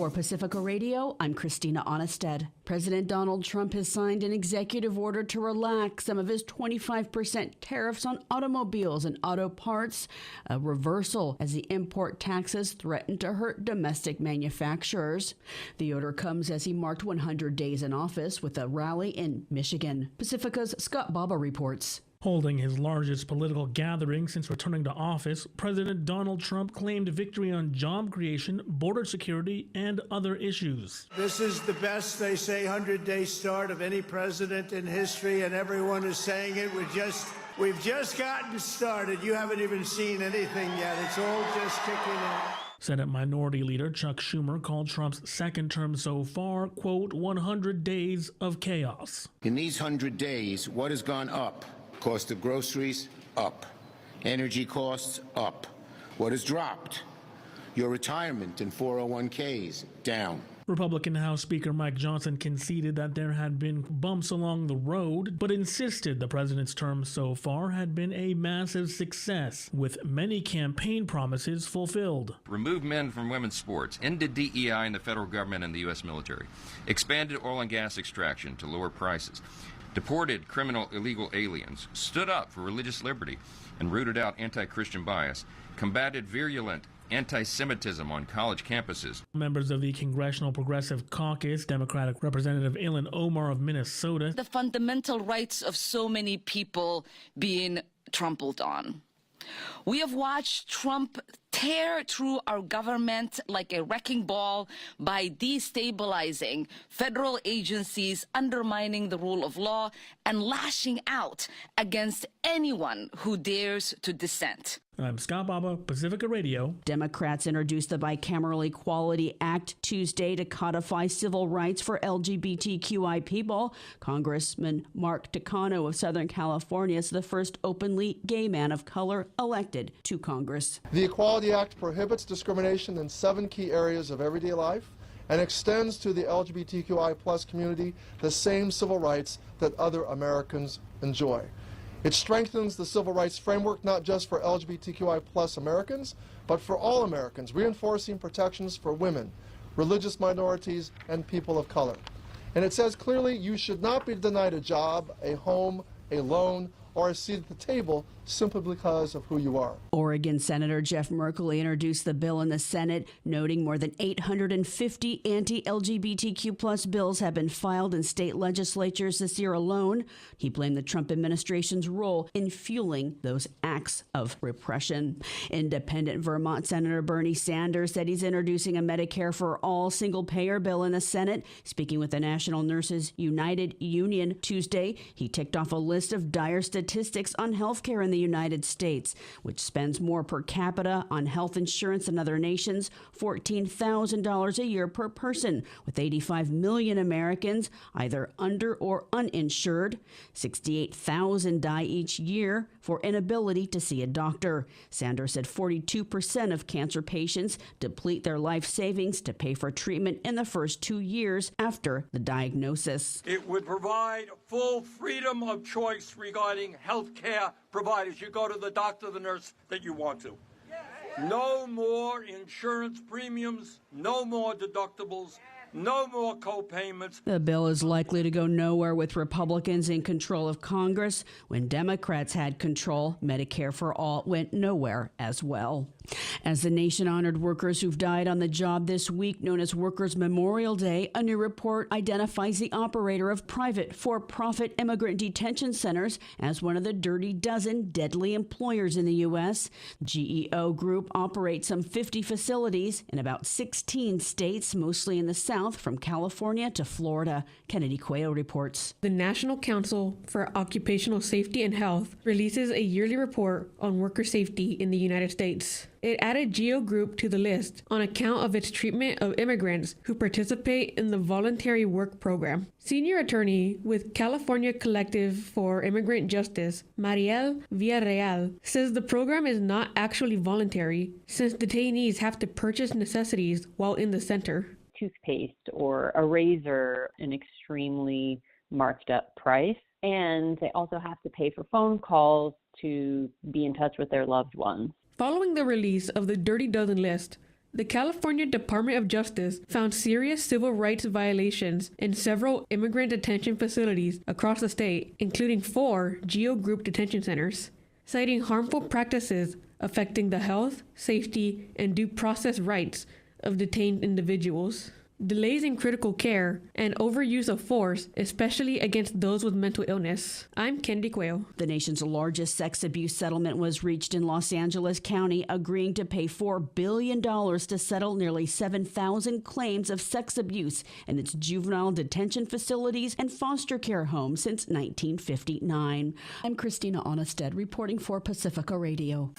For Pacifica Radio, I'm Christina Onnested. President Donald Trump has signed an executive order to relax some of his 25% tariffs on automobiles and auto parts, a reversal as the import taxes threaten to hurt domestic manufacturers. The order comes as he marked 100 days in office with a rally in Michigan. Pacifica's Scott Baba reports. Holding his largest political gathering since returning to office, President Donald Trump claimed victory on job creation, border security, and other issues. This is the best, they say, 100-day start of any president in history, and everyone is saying it. We've just gotten started. You haven't even seen anything yet. It's all just kicking in. Senate Minority Leader Chuck Schumer called Trump's second term so far, quote, 100 days of chaos. In these 100 days, what has gone up? Cost of groceries, up. Energy costs, up. What has dropped? Your retirement and 401ks, down. Republican House Speaker Mike Johnson conceded that there had been bumps along the road, but insisted the president's term so far had been a massive success, with many campaign promises fulfilled. Remove men from women's sports, ended DEI in the federal government and the U.S. military, expanded oil and gas extraction to lower prices, deported criminal illegal aliens, stood up for religious liberty and rooted out anti-Christian bias, combated virulent anti-Semitism on college campuses. Members of the Congressional Progressive Caucus, Democratic Representative Ilhan Omar of Minnesota, the fundamental rights of so many people being trampled on. We have watched Trump tear through our government like a wrecking ball by destabilizing federal agencies, undermining the rule of law, and lashing out against anyone who dares to dissent. I'm Scott Baba, Pacifica Radio. Democrats introduced the Bicameral Equality Act Tuesday to codify civil rights for LGBTQI people. Congressman Mark Takano of Southern California is the first openly gay man of color elected to Congress. The Equality Act prohibits discrimination in 7 key areas of everyday life and extends to the LGBTQI+ community the same civil rights that other Americans enjoy. It strengthens the civil rights framework not just for LGBTQI+ Americans, but for all Americans, reinforcing protections for women, religious minorities, and people of color. And it says clearly you should not be denied a job, a home, a loan, or a seat at the table simply because of who you are. Oregon Senator Jeff Merkley introduced the bill in the Senate, noting more than 850 anti-LGBTQ+ bills have been filed in state legislatures this year alone. He blamed the Trump administration's role in fueling those acts of repression. Independent Vermont Senator Bernie Sanders said he's introducing a Medicare for All single-payer bill in the Senate. Speaking with the National Nurses United Union Tuesday, he ticked off a list of dire statistics on health care in the United States, which spends more per capita on health insurance than other nations, $14,000 a year per person, with 85 million Americans either under or uninsured. 68,000 die each year for inability to see a doctor. Sanders said 42% of cancer patients deplete their life savings to pay for treatment in the first 2 years after the diagnosis. It would provide full freedom of choice regarding health care providers. You go to the doctor, the nurse that you want to. No more insurance premiums, no more deductibles, no more co-payments. The bill is likely to go nowhere with Republicans in control of Congress. When Democrats had control, Medicare for All went nowhere as well. As the nation honored workers who've died on the job this week, known as Workers' Memorial Day, a new report identifies the operator of private for-profit immigrant detention centers as one of the dirty dozen deadly employers in the U.S. GEO Group operates some 50 facilities in about 16 states, mostly in the South, from California to Florida. Kennedy Cuello reports. The National Council for Occupational Safety and Health releases a yearly report on worker safety in the United States. It added GEO Group to the list on account of its treatment of immigrants who participate in the voluntary work program. Senior attorney with California Collective for Immigrant Justice, Mariel Villarreal, says the program is not actually voluntary since detainees have to purchase necessities while in the center. Toothpaste or a razor, an extremely marked up price. And they also have to pay for phone calls to be in touch with their loved ones. Following the release of the Dirty Dozen list, The California Department of Justice found serious civil rights violations in several immigrant detention facilities across the state, including 4 GEO Group detention centers, citing harmful practices affecting the health, safety, and due process rights of detained individuals. Delays in critical care, and overuse of force, especially against those with mental illness. I'm Kendi Quayle. The nation's largest sex abuse settlement was reached in Los Angeles County, agreeing to pay $4 billion to settle nearly 7,000 claims of sex abuse in its juvenile detention facilities and foster care homes since 1959. I'm Christina Onnested, reporting for Pacifica Radio.